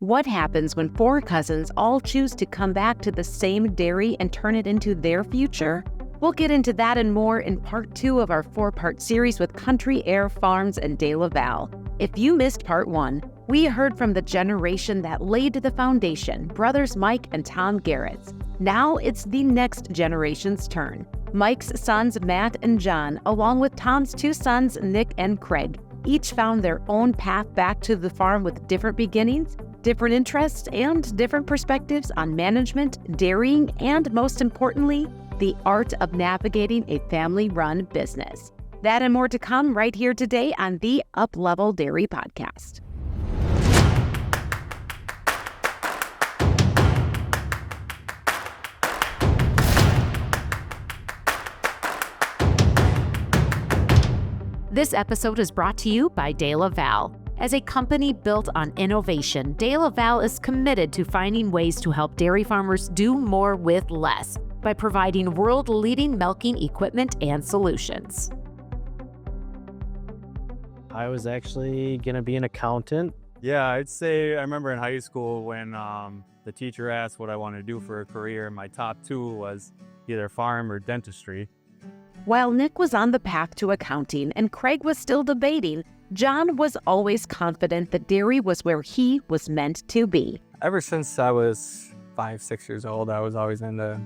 What happens when four cousins all choose to come back to the same dairy and turn it into their future? We'll get into that and more in part 2 of our 4-part series with Country Aire Farms and DeLaval. If you missed part 1, we heard from the generation that laid the foundation, brothers Mike and Tom Garrett's. Now it's the next generation's turn. Mike's sons, Matt and John, along with Tom's 2 sons, Nick and Craig, each found their own path back to the farm with different beginnings, different interests, and different perspectives on management, dairying, and most importantly, the art of navigating a family-run business. That and more to come right here today on the Uplevel Dairy Podcast. This episode is brought to you by DeLaval. As a company built on innovation, DeLaval is committed to finding ways to help dairy farmers do more with less by providing world-leading milking equipment and solutions. I was actually going to be an accountant. Yeah, I'd say I remember in high school when the teacher asked what I wanted to do for a career. My top 2 was either farm or dentistry. While Nick was on the path to accounting and Craig was still debating, John was always confident that dairy was where he was meant to be. Ever since I was 5, 6 years old, I was always into,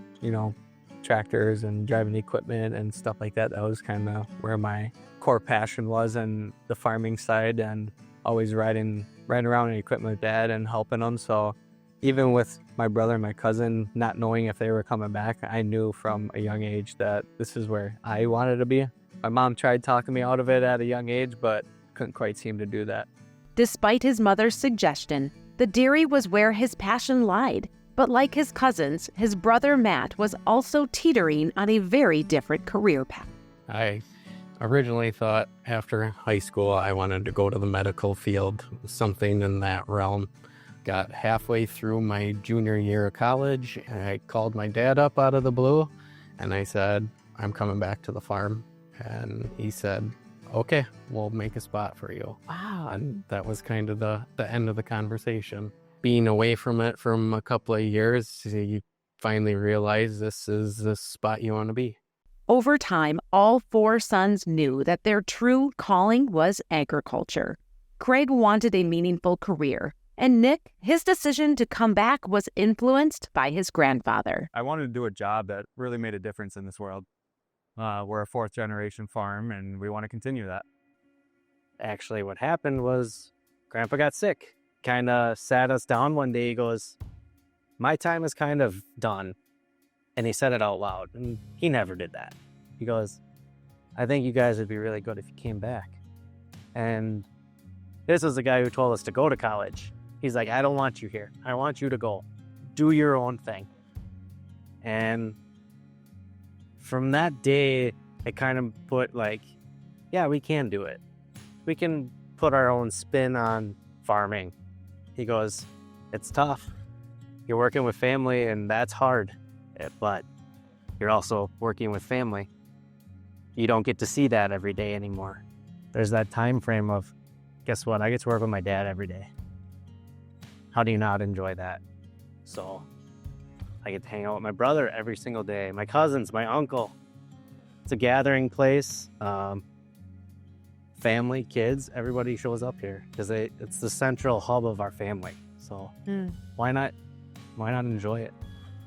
tractors and driving equipment and stuff like that. That was kind of where my core passion was, and the farming side, and always riding around in equipment with Dad and helping them. So even with my brother and my cousin not knowing if they were coming back, I knew from a young age that this is where I wanted to be. My mom tried talking me out of it at a young age, but couldn't quite seem to do that. Despite his mother's suggestion, the dairy was where his passion lied. But like his cousins, his brother Matt was also teetering on a very different career path. I originally thought after high school I wanted to go to the medical field, something in that realm. Got halfway through my junior year of college, and I called my dad up out of the blue, and I said, I'm coming back to the farm. And he said, okay, we'll make a spot for you. Wow. And that was kind of the end of the conversation. Being away from it from a couple of years, you finally realize this is the spot you want to be. Over time, all 4 sons knew that their true calling was agriculture. Craig wanted a meaningful career, and Nick, his decision to come back was influenced by his grandfather. I wanted to do a job that really made a difference in this world. We're a 4th generation farm, and we want to continue that. Actually, what happened was Grandpa got sick. Kind of sat us down one day. He goes, my time is kind of done. And he said it out loud, and he never did that. He goes, I think you guys would be really good if you came back. And this was the guy who told us to go to college. He's like, I don't want you here. I want you to go. Do your own thing. And from that day, it kind of put yeah, we can do it. We can put our own spin on farming. He goes, it's tough. You're working with family, and that's hard. But you're also working with family. You don't get to see that every day anymore. There's that time frame of, guess what? I get to work with my dad every day. How do you not enjoy that? So I get to hang out with my brother every single day, my cousins, my uncle. It's a gathering place. Family, kids, everybody shows up here because it's the central hub of our family. So why not enjoy it?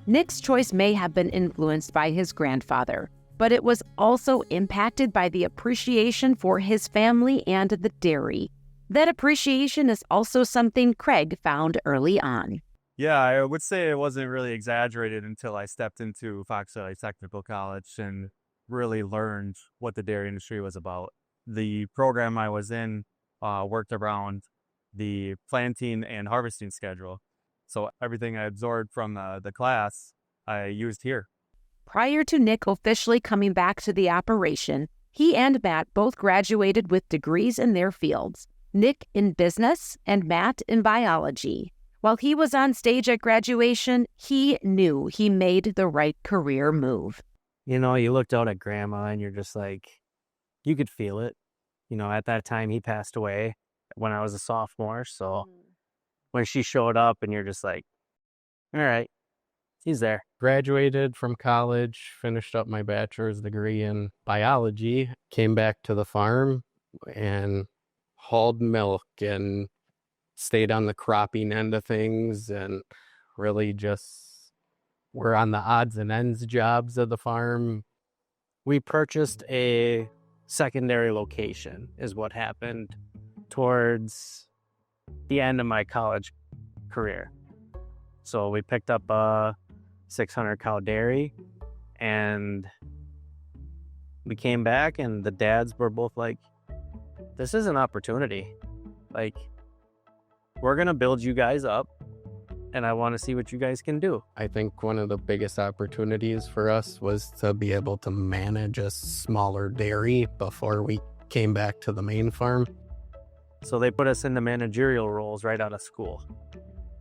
Nick's choice may have been influenced by his grandfather, but it was also impacted by the appreciation for his family and the dairy. That appreciation is also something Craig found early on. Yeah, I would say it wasn't really exaggerated until I stepped into Fox Valley Technical College and really learned what the dairy industry was about. The program I was in worked around the planting and harvesting schedule. So everything I absorbed from the class, I used here. Prior to Nick officially coming back to the operation, he and Matt both graduated with degrees in their fields, Nick in business and Matt in biology. While he was on stage at graduation, he knew he made the right career move. You looked out at Grandma and you're just like, you could feel it. At that time he passed away when I was a sophomore. So when she showed up and you're just like, all right, he's there. Graduated from college, finished up my bachelor's degree in biology, came back to the farm and hauled milk and stayed on the cropping end of things, and really just were on the odds and ends jobs of the farm. We purchased a secondary location is what happened towards the end of my college career. So we picked up a 600 cow dairy, and we came back, and the dads were both like, this is an opportunity. Like, we're going to build you guys up, and I want to see what you guys can do. I think one of the biggest opportunities for us was to be able to manage a smaller dairy before we came back to the main farm. So they put us in the managerial roles right out of school.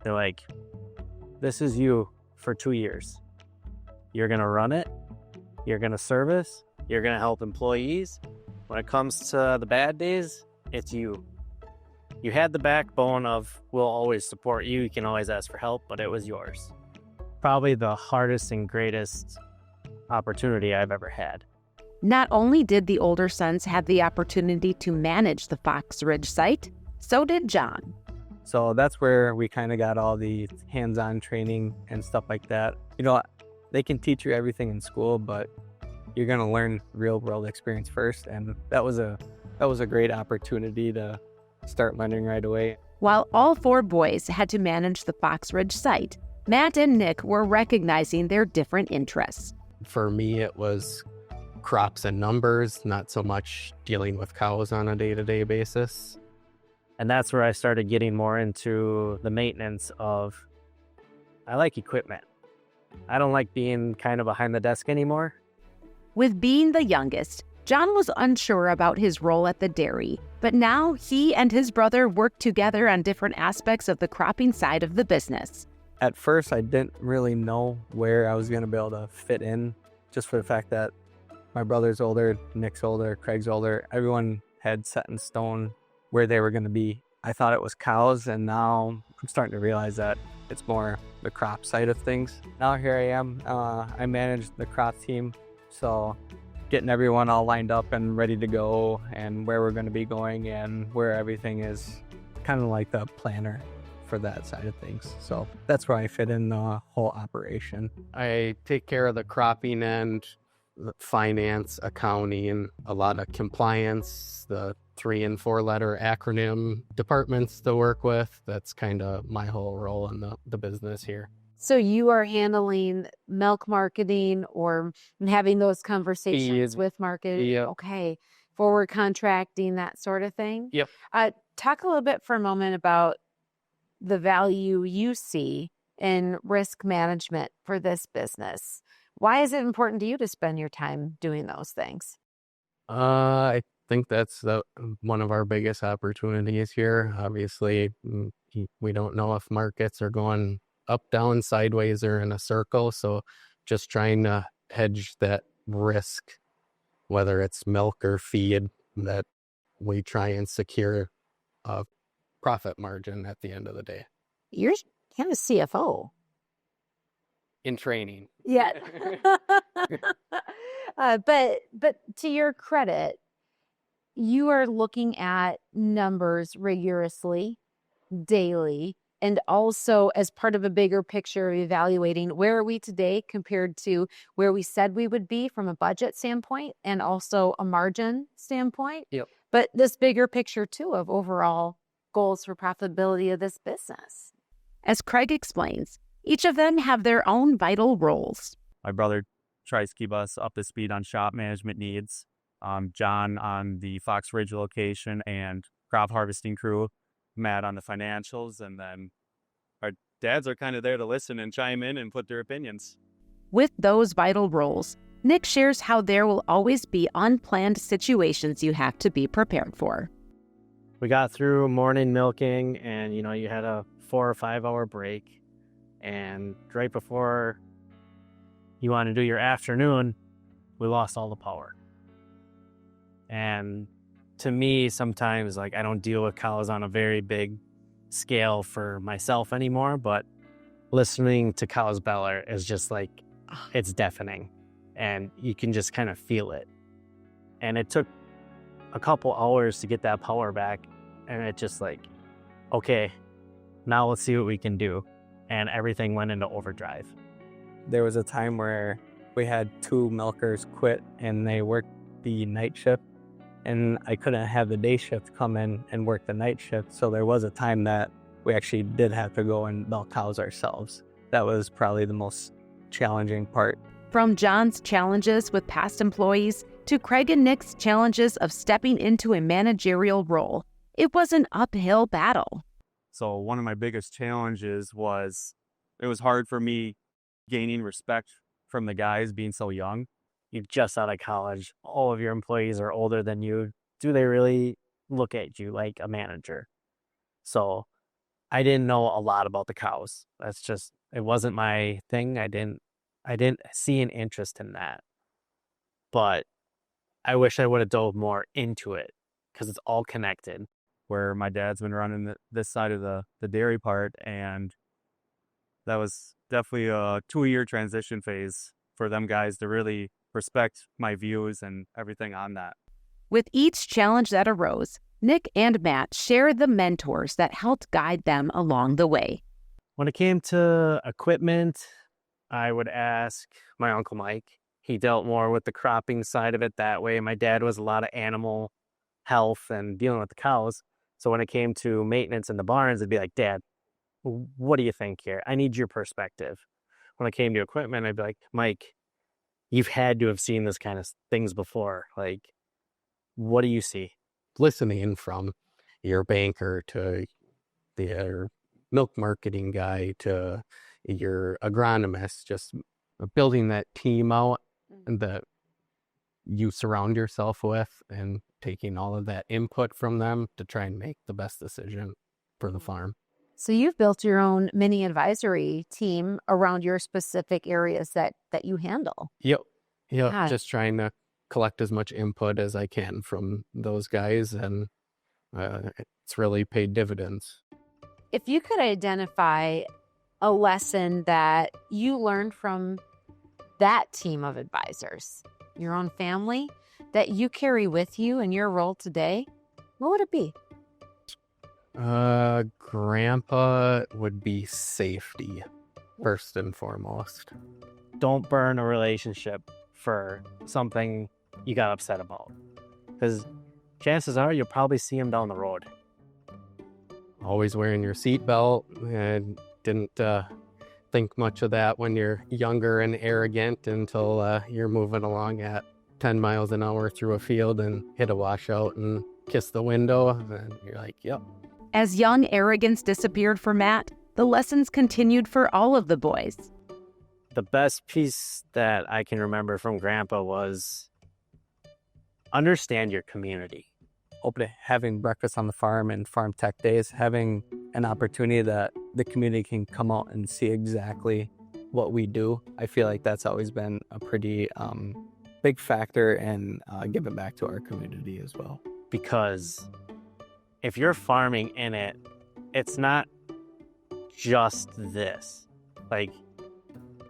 They're like, this is you for 2 years. You're going to run it. You're going to service. You're going to help employees. When it comes to the bad days, it's you. You had the backbone of, we'll always support you. You can always ask for help, but it was yours. Probably the hardest and greatest opportunity I've ever had. Not only did the older sons have the opportunity to manage the Fox Ridge site, so did John. So that's where we kind of got all the hands-on training and stuff like that. You know, they can teach you everything in school, but you're going to learn real-world experience first. And that was a great opportunity to start learning right away. While all 4 boys had to manage the Fox Ridge site, Matt and Nick were recognizing their different interests. For me, it was crops and numbers, not so much dealing with cows on a day-to-day basis. And that's where I started getting more into the maintenance of, I like equipment. I don't like being kind of behind the desk anymore. With being the youngest, John was unsure about his role at the dairy, but now he and his brother work together on different aspects of the cropping side of the business. At first, I didn't really know where I was going to be able to fit in, just for the fact that my brother's older, Nick's older, Craig's older. Everyone had set in stone where they were going to be. I thought it was cows, and now I'm starting to realize that it's more the crop side of things. Now here I am. I manage the crop team, so getting everyone all lined up and ready to go, and where we're going to be going, and where everything is, kind of like the planner for that side of things. So that's where I fit in the whole operation. I take care of the cropping end, the finance, accounting, a lot of compliance, the 3 and 4 letter acronym departments to work with. That's kind of my whole role in the business here. So you are handling milk marketing or having those conversations with market. Yep. Okay. Forward contracting, that sort of thing. Yep. Talk a little bit for a moment about the value you see in risk management for this business. Why is it important to you to spend your time doing those things? I think that's one of our biggest opportunities here. Obviously, we don't know if markets are going up, down, sideways, or in a circle. So just trying to hedge that risk, whether it's milk or feed, that we try and secure a profit margin at the end of the day. You're kind of CFO. In training. Yeah. But to your credit, you are looking at numbers rigorously, daily, and also as part of a bigger picture of evaluating where are we today compared to where we said we would be from a budget standpoint and also a margin standpoint. Yep. But this bigger picture too of overall goals for profitability of this business. As Craig explains, each of them have their own vital roles. My brother tries to keep us up to speed on shop management needs. John on the Fox Ridge location and crop harvesting crew, Matt on the financials, and then our dads are kind of there to listen and chime in and put their opinions. With those vital roles, Nick shares how there will always be unplanned situations you have to be prepared for. We got through morning milking, and you had a 4 or 5 hour break, and right before you want to do your afternoon, we lost all the power. And to me, sometimes I don't deal with cows on a very big scale for myself anymore, but listening to cows bellow is just like, it's deafening, and you can just kind of feel it. And it took a couple hours to get that power back, and it just like, okay, now let's see what we can do. And everything went into overdrive. There was a time where we had 2 milkers quit and they worked the night shift, and I couldn't have the day shift come in and work the night shift. So there was a time that we actually did have to go and milk cows ourselves. That was probably the most challenging part. From John's challenges with past employees to Craig and Nick's challenges of stepping into a managerial role, it was an uphill battle. So one of my biggest challenges was it was hard for me gaining respect from the guys being so young. You're just out of college. All of your employees are older than you. Do they really look at you like a manager? So I didn't know a lot about the cows. That's just, it wasn't my thing. I didn't see an interest in that. But I wish I would have dove more into it because it's all connected. Where my dad's been running this side of the dairy part, and that was definitely a 2-year transition phase for them guys to really respect my views and everything on that. With each challenge that arose, Nick and Matt shared the mentors that helped guide them along the way. When it came to equipment, I would ask my Uncle Mike. He dealt more with the cropping side of it that way. My dad was a lot of animal health and dealing with the cows. So when it came to maintenance in the barns, it'd be like, Dad, what do you think here? I need your perspective. When it came to equipment, I'd be like, Mike, you've had to have seen this kind of things before. Like, what do you see? Listening from your banker to your milk marketing guy to your agronomist, just building that team out that you surround yourself with and taking all of that input from them to try and make the best decision for the farm. So you've built your own mini advisory team around your specific areas that you handle. Yep. Yeah. Just trying to collect as much input as I can from those guys, and it's really paid dividends. If you could identify a lesson that you learned from that team of advisors, your own family, that you carry with you in your role today, what would it be? Grandpa would be safety first and foremost. Don't burn a relationship for something you got upset about, because chances are you'll probably see him down the road. Always wearing your seatbelt. And didn't think much of that when you're younger and arrogant until you're moving along at 10 miles an hour through a field and hit a washout and kiss the window, and you're like, yep. As young arrogance disappeared for Matt, the lessons continued for all of the boys. The best piece that I can remember from Grandpa was understand your community. Having breakfast on the farm and farm tech days, having an opportunity that the community can come out and see exactly what we do. I feel like that's always been a pretty big factor in giving back to our community as well. Because if you're farming in it, it's not just this. Like,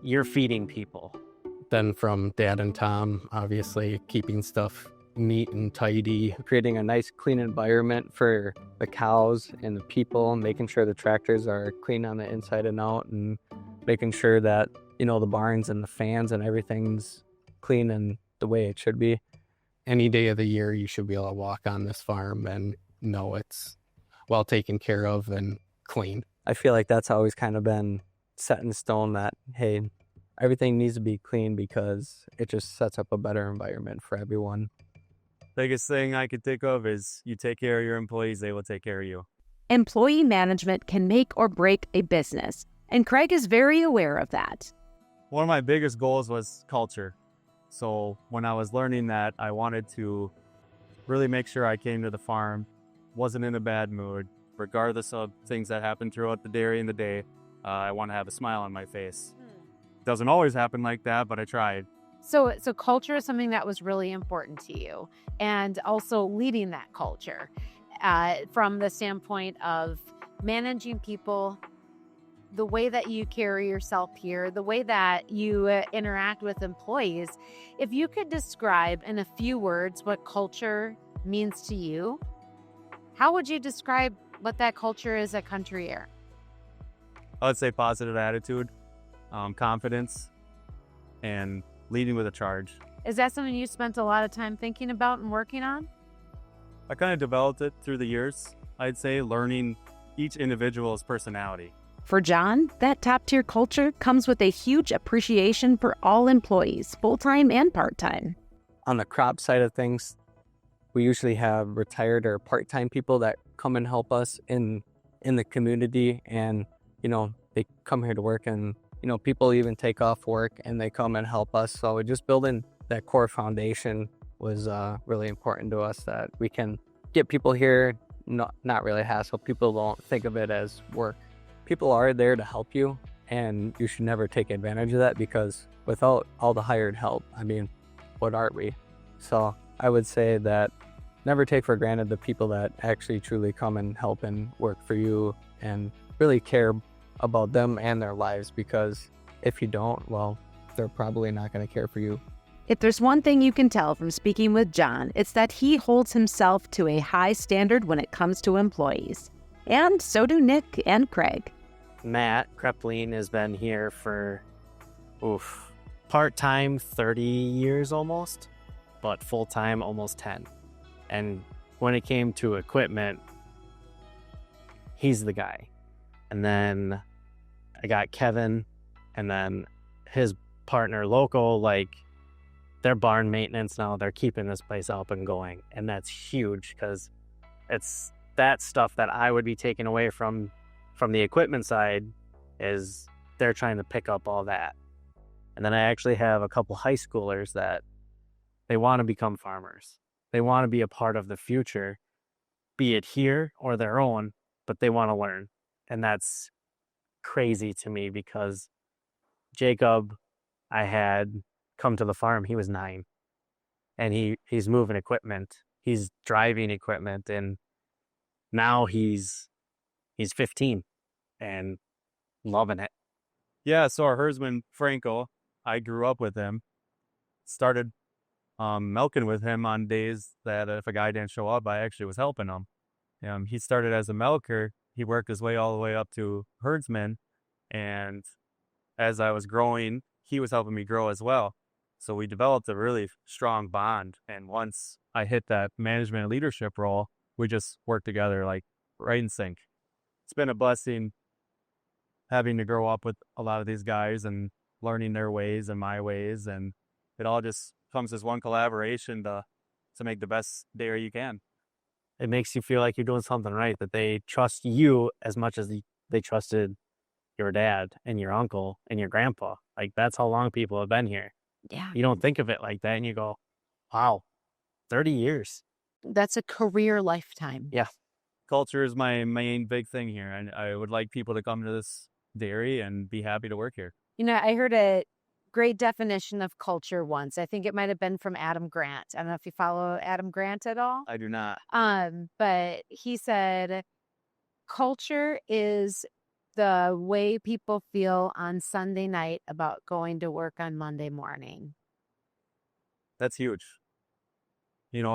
you're feeding people. Then from Dad and Tom, obviously keeping stuff neat and tidy, creating a nice clean environment for the cows and the people, making sure the tractors are clean on the inside and out, and making sure that, you know, the barns and the fans and everything's clean and the way it should be. Any day of the year, you should be able to walk on this farm and know it's well taken care of and clean. I feel like that's always kind of been set in stone that, hey, everything needs to be clean because it just sets up a better environment for everyone. Biggest thing I could think of is you take care of your employees, they will take care of you. Employee management can make or break a business, and Craig is very aware of that. One of my biggest goals was culture. So when I was learning that, I wanted to really make sure I came to the farm, wasn't in a bad mood, regardless of things that happened throughout the dairy and the day. I want to have a smile on my face. Doesn't always happen like that, but I tried. So culture is something that was really important to you, and also leading that culture from the standpoint of managing people, the way that you carry yourself here, the way that you interact with employees. If you could describe in a few words what culture means to you, how would you describe what that culture is at Country Aire? I would say positive attitude, confidence, and leading with a charge. Is that something you spent a lot of time thinking about and working on? I kind of developed it through the years, I'd say, learning each individual's personality. For John, that top-tier culture comes with a huge appreciation for all employees, full-time and part-time. On the crop side of things, we usually have retired or part-time people that come and help us in the community, and they come here to work, and people even take off work and they come and help us. So just building that core foundation was really important to us, that we can get people here, not really hassle. People don't think of it as work. People are there to help you, and you should never take advantage of that, because without all the hired help, what are we? So I would say that never take for granted the people that actually truly come and help and work for you, and really care about them and their lives, because if you don't, well, they're probably not going to care for you. If there's one thing you can tell from speaking with John, it's that he holds himself to a high standard when it comes to employees. And so do Nick and Craig. Matt Krepling has been here for, part-time 30 years almost, but full-time almost 10. And when it came to equipment, he's the guy. And then I got Kevin, and then his partner, Loco, their barn maintenance now, they're keeping this place up and going. And that's huge, because it's that stuff that I would be taking away from the equipment side, is they're trying to pick up all that. And then I actually have a couple high schoolers that they want to become farmers. They want to be a part of the future, be it here or their own, but they want to learn. And that's crazy to me, because Jacob, I had come to the farm, he was 9, and he's moving equipment, he's driving equipment, and now he's 15 and loving it. Yeah, so our herdsman, Franco, I grew up with him, started milking with him on days that if a guy didn't show up, I actually was helping him. He started as a milker. He worked his way all the way up to herdsman, and as I was growing, he was helping me grow as well. So we developed a really strong bond, and once I hit that management and leadership role, we just worked together right in sync. It's been a blessing having to grow up with a lot of these guys and learning their ways and my ways, and it all just comes as one collaboration to make the best dairy you can. It makes you feel like you're doing something right, that they trust you as much as they trusted your dad and your uncle and your grandpa. That's how long people have been here. Yeah. You don't think of it like that, and you go, wow, 30 years. That's a career lifetime. Yeah. Culture is my main big thing here, and I would like people to come to this dairy and be happy to work here. I heard a great definition of culture once. I think it might have been from Adam Grant. I don't know if you follow Adam Grant at all. I do not. But he said, culture is the way people feel on Sunday night about going to work on Monday morning. That's huge. You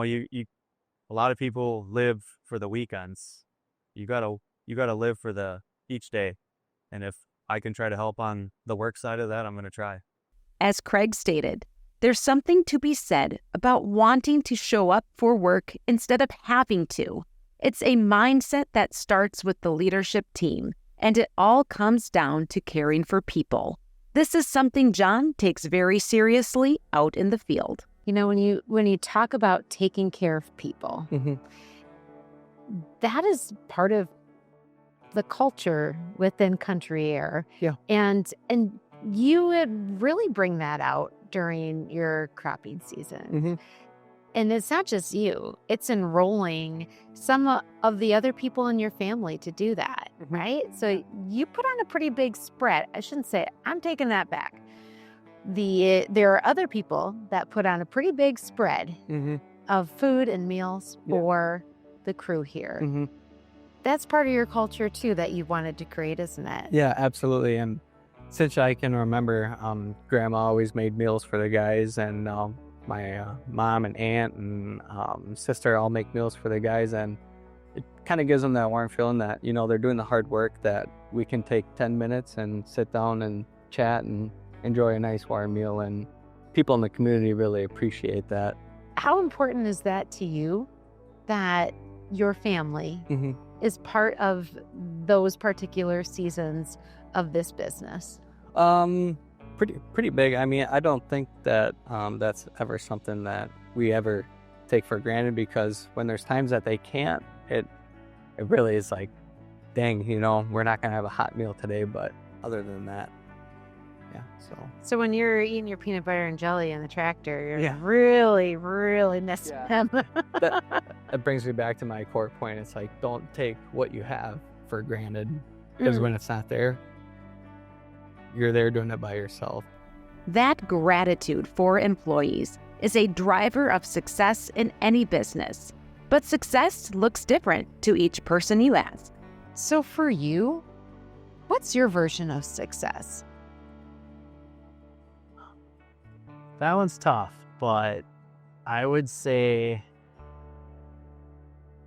a lot of people live for the weekends. You gotta live for each day. And if I can try to help on the work side of that, I'm going to try. As Craig stated, there's something to be said about wanting to show up for work instead of having to. It's a mindset that starts with the leadership team, and it all comes down to caring for people. This is something John takes very seriously out in the field. When you talk about taking care of people, that is part of the culture within Country Aire. Yeah. And you would really bring that out during your cropping season. And it's not just you, it's enrolling some of the other people in your family to do that, right? So you put on a pretty big spread. I shouldn't say it. I'm taking that back. There are other people that put on a pretty big spread of food and meals for the crew here. That's part of your culture too that you wanted to create, isn't it? Yeah, absolutely. And since I can remember, Grandma always made meals for the guys, and my mom and aunt and sister all make meals for the guys, and it kind of gives them that warm feeling that, you know, they're doing the hard work, that we can take 10 minutes and sit down and chat and enjoy a nice warm meal, and people in the community really appreciate that. How important is that to you, that your family is part of those particular seasons of this business? Pretty big. I mean, I don't think that that's ever something that we ever take for granted, because when there's times that they can't, it really is like, dang, you know, we're not gonna have a hot meal today, but other than that, yeah. So when you're eating your peanut butter and jelly in the tractor, you're Yeah. really missing them. That brings me back to my core point. It's like, don't take what you have for granted, because when it's not there, you're there doing it by yourself. That gratitude for employees is a driver of success in any business. But success looks different to each person you ask. So for you, what's your version of success? That one's tough, but I would say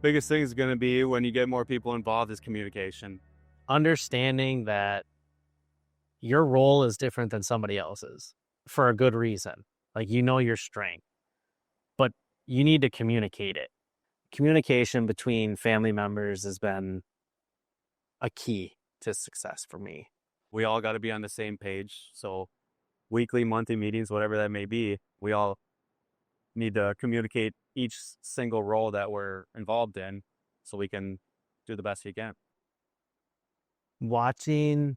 Biggest thing is going to be, when you get more people involved, is communication. understanding that your role is different than somebody else's for a good reason. Like, you know your strength, but you need to communicate it. Communication between family members has been a key to success for me. We all got to be on the same page. So weekly, monthly meetings, whatever that may be, we all need to communicate each single role that we're involved in, so we can do the best we can. Watching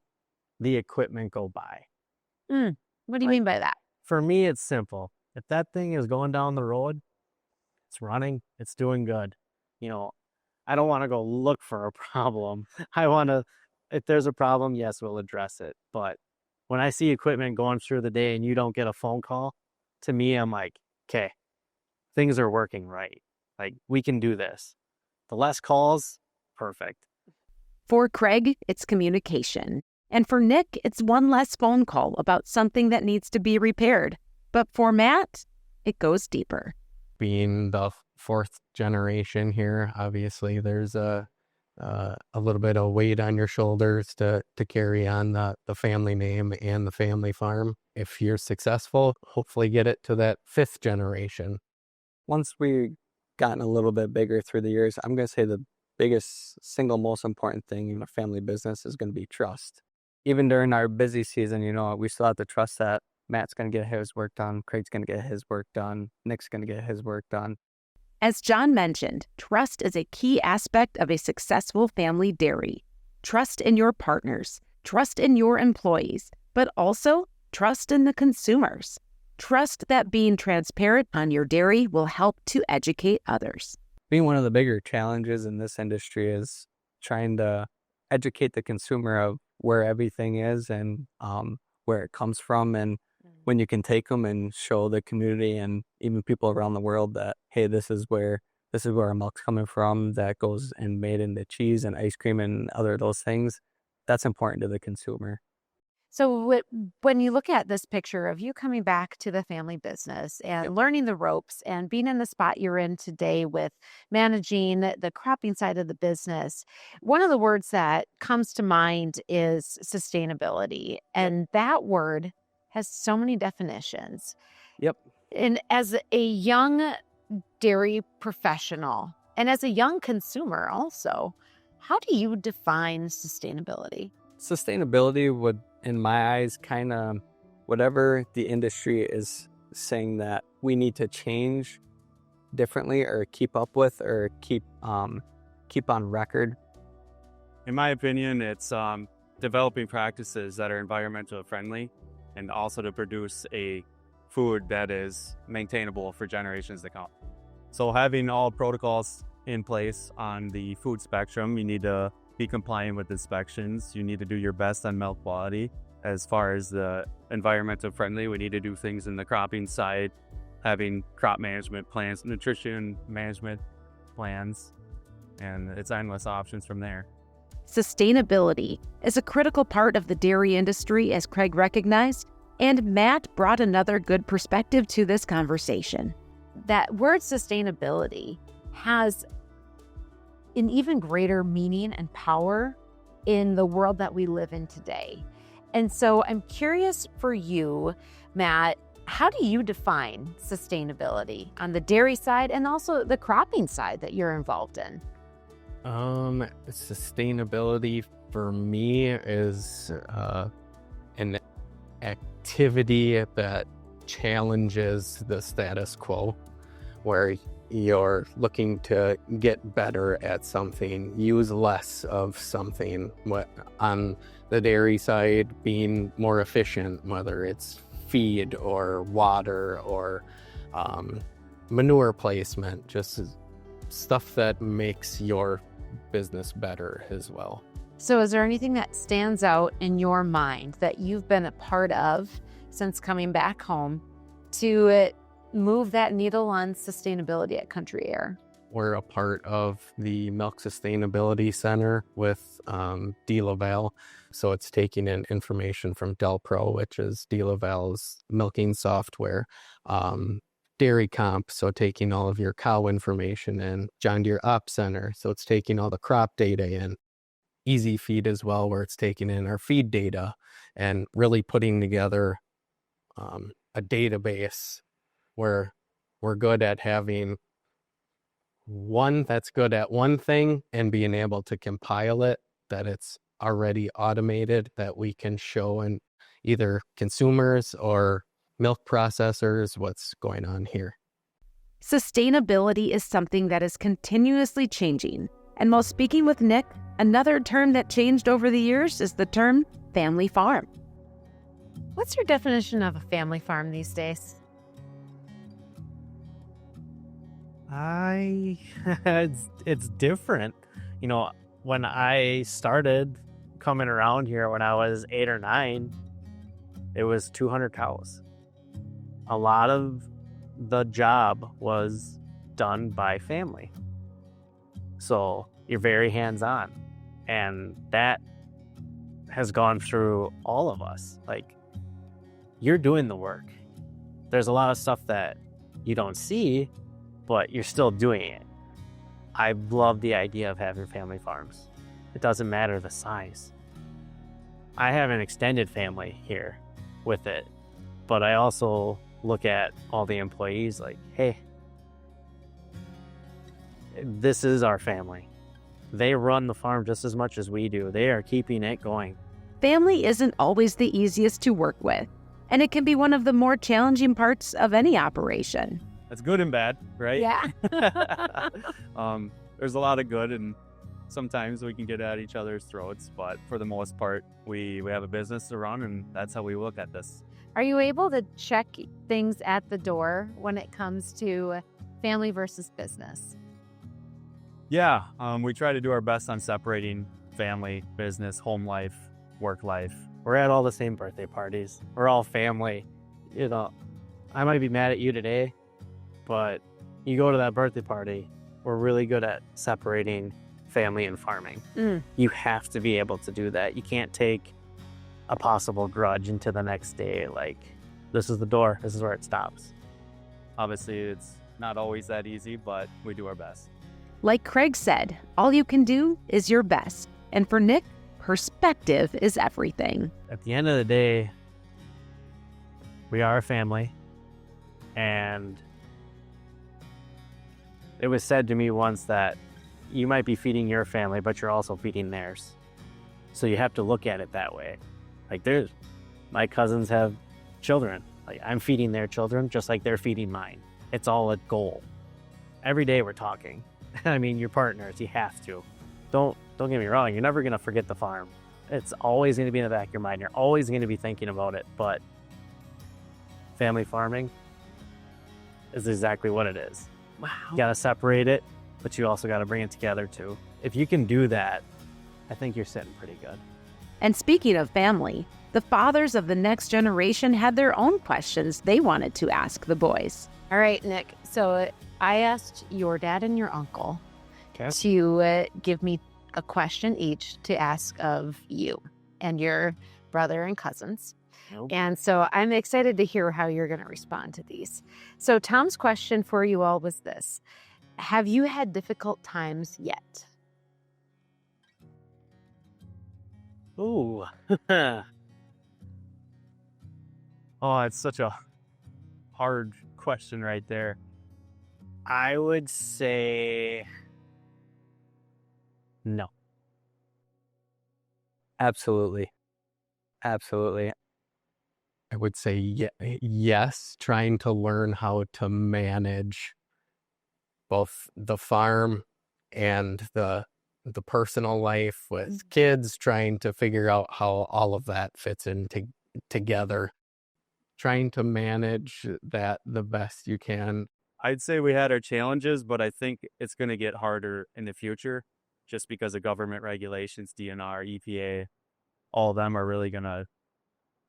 the equipment go by. What do you mean by that? For me, it's simple. If that thing is going down the road, it's running, it's doing good. You know, I don't want to go look for a problem. I want to, if there's a problem, yes, we'll address it. But when I see equipment going through the day and you don't get a phone call, to me, I'm like, okay, things are working right. Like, we can do this. The less calls, perfect. For Craig, it's communication. And for Nick, it's one less phone call about something that needs to be repaired. But for Matt, it goes deeper. Being the fourth generation here, obviously there's a little bit of weight on your shoulders to carry on the family name and the family farm. If you're successful, hopefully get it to that fifth generation. Once we've gotten a little bit bigger through the years, I'm going to say the biggest single most important thing in a family business is going to be trust. Even during our busy season, you know, we still have to trust that Matt's going to get his work done, Craig's going to get his work done, Nick's going to get his work done. As John mentioned, trust is a key aspect of a successful family dairy. Trust in your partners, trust in your employees, but also trust in the consumers. Trust that being transparent on your dairy will help to educate others. Being one of the bigger challenges in this industry is trying to educate the consumer of where everything is and where it comes from, and when you can take them and show the community and even people around the world that, hey, this is where our milk's coming from, that goes and made into cheese and ice cream and other those things, that's important to the consumer. So when you look at this picture of you coming back to the family business and learning the ropes and being in the spot you're in today with managing the cropping side of the business, one of the words that comes to mind is sustainability. And that word has so many definitions. Yep. And as a young dairy professional and as a young consumer also, how do you define sustainability? Sustainability would, in my eyes, kind of whatever the industry is saying that we need to change differently or keep up with or keep on record. In my opinion, it's developing practices that are environmentally friendly, and also to produce a food that is maintainable for generations to come. So having all protocols in place on the food spectrum, you need to be compliant with inspections. You need to do your best on milk quality. As far as the environmental friendly, we need to do things in the cropping side, having crop management plans, nutrition management plans, and it's endless options from there. Sustainability is a critical part of the dairy industry, as Craig recognized, and Matt brought another good perspective to this conversation. That word sustainability has an even greater meaning and power in the world that we live in today. And so I'm curious for you, Matt, how do you define sustainability on the dairy side and also the cropping side that you're involved in? Sustainability for me is an activity that challenges the status quo, where you're looking to get better at something, use less of something. On the dairy side, being more efficient, whether it's feed or water or manure placement, just stuff that makes your business better as well. So is there anything that stands out in your mind that you've been a part of since coming back home to move that needle on sustainability at Country Aire? We're a part of the Milk Sustainability Center with DeLaval. So it's taking in information from DelPro, which is DeLaval's milking software. Dairy Comp, so taking all of your cow information in. John Deere Op Center, so it's taking all the crop data in. Easy Feed as well, where it's taking in our feed data and really putting together a database where we're good at having one that's good at one thing and being able to compile it, that it's already automated, that we can show in either consumers or milk processors what's going on here. Sustainability is something that is continuously changing. And while speaking with Nick, another term that changed over the years is the term family farm. What's your definition of a family farm these days? It's different. You know, when I started coming around here when I was 8 or 9, it was 200 cows. A lot of the job was done by family. So you're very hands-on. And that has gone through all of us. Like, you're doing the work. There's a lot of stuff that you don't see, but you're still doing it. I love the idea of having family farms. It doesn't matter the size. I have an extended family here with it, but I also look at all the employees like, hey, this is our family. They run the farm just as much as we do. They are keeping it going. Family isn't always the easiest to work with, and it can be one of the more challenging parts of any operation. That's good and bad, right? Yeah. There's a lot of good, and sometimes we can get at each other's throats, but for the most part, we have a business to run, and that's how we look at this. Are you able to check things at the door when it comes to family versus business? Yeah, we try to do our best on separating family, business, home life, work life. We're at all the same birthday parties. We're all family. You know, I might be mad at you today, but you go to that birthday party, we're really good at separating family and farming. You have to be able to do that. You can't take a possible grudge into the next day. Like, this is the door, this is where it stops. Obviously, it's not always that easy, but we do our best. Like Craig said, all you can do is your best. And for Nick, perspective is everything. At the end of the day, we are a family, and it was said to me once that you might be feeding your family, but you're also feeding theirs. So you have to look at it that way. Like, my cousins have children. Like, I'm feeding their children just like they're feeding mine. It's all a goal. Every day we're talking. I mean, you're partners, you have to. Don't get me wrong, you're never gonna forget the farm. It's always gonna be in the back of your mind. You're always gonna be thinking about it, but family farming is exactly what it is. Wow. You gotta separate it, but you also gotta bring it together too. If you can do that, I think you're sitting pretty good. And speaking of family, the fathers of the next generation had their own questions they wanted to ask the boys. All right, Nick. So I asked your dad and your uncle Okay. to give me a question each to ask of you and your brother and cousins. Nope. And so I'm excited to hear how you're going to respond to these. So Tom's question for you all was this: have you had difficult times yet? Ooh. Oh, it's such a hard question right there. I would say no. Absolutely. Absolutely. I would say yes, trying to learn how to manage both the farm and the personal life with kids, trying to figure out how all of that fits in together, trying to manage that the best you can. I'd say we had our challenges, but I think it's going to get harder in the future just because of government regulations, DNR, EPA, all of them are really going to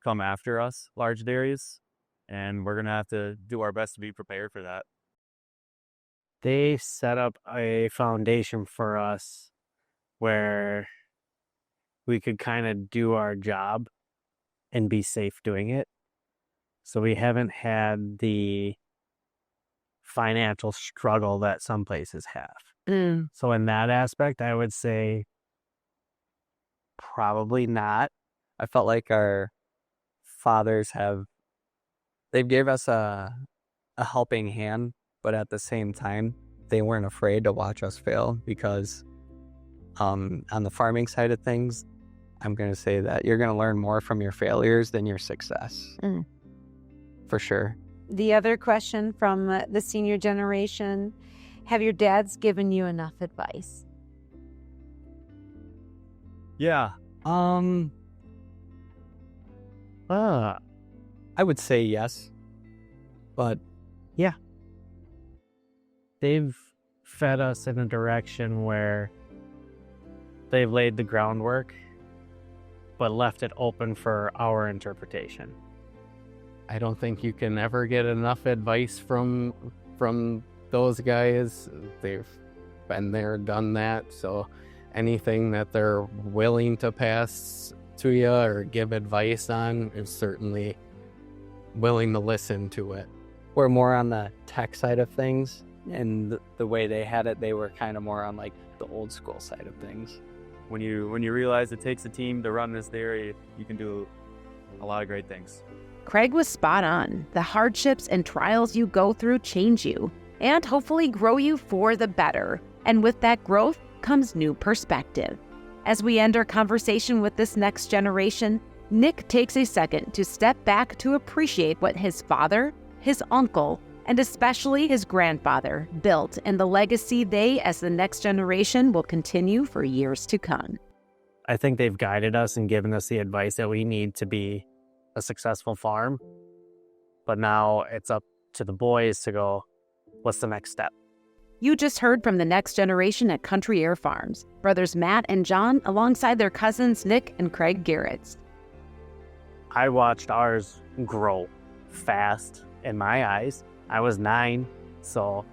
come after us, large dairies, and we're going to have to do our best to be prepared for that. They set up a foundation for us where we could kind of do our job and be safe doing it. So we haven't had the financial struggle that some places have. So in that aspect, I would say probably not. I felt like our fathers they've gave us a helping hand, but at the same time, they weren't afraid to watch us fail because on the farming side of things, I'm going to say that you're going to learn more from your failures than your success. For sure. The other question from the senior generation: have your dads given you enough advice? Yeah. I would say yes, but they've fed us in a direction where they've laid the groundwork, but left it open for our interpretation. I don't think you can ever get enough advice from those guys. They've been there, done that. So anything that they're willing to pass to you or give advice on is certainly willing to listen to it. We're more on the tech side of things, and the way they had it, they were kind of more on like the old school side of things. When you realize it takes a team to run this dairy, you can do a lot of great things. Craig was spot on. The hardships and trials you go through change you and hopefully grow you for the better. And with that growth comes new perspective. As we end our conversation with this next generation, Nick takes a second to step back to appreciate what his father, his uncle, and especially his grandfather built, and the legacy they, as the next generation, will continue for years to come. I think they've guided us and given us the advice that we need to be a successful farm. But now it's up to the boys to go, what's the next step? You just heard from the next generation at Country Aire Farms, brothers Matt and John, alongside their cousins Nick and Craig Garretts. I watched ours grow fast in my eyes. I was 9, so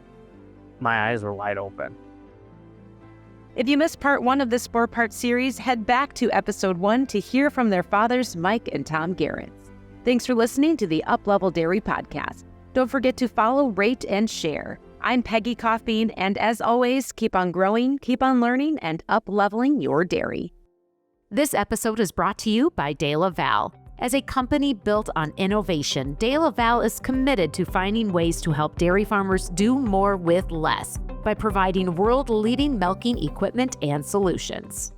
my eyes were wide open. If you missed part 1 of this 4-part series, head back to episode 1 to hear from their fathers, Mike and Tom Garretts. Thanks for listening to the Uplevel Dairy Podcast. Don't forget to follow, rate, and share. I'm Peggy Coffeen, and as always, keep on growing, keep on learning, and up-leveling your dairy. This episode is brought to you by DeLaval. As a company built on innovation, DeLaval is committed to finding ways to help dairy farmers do more with less by providing world-leading milking equipment and solutions.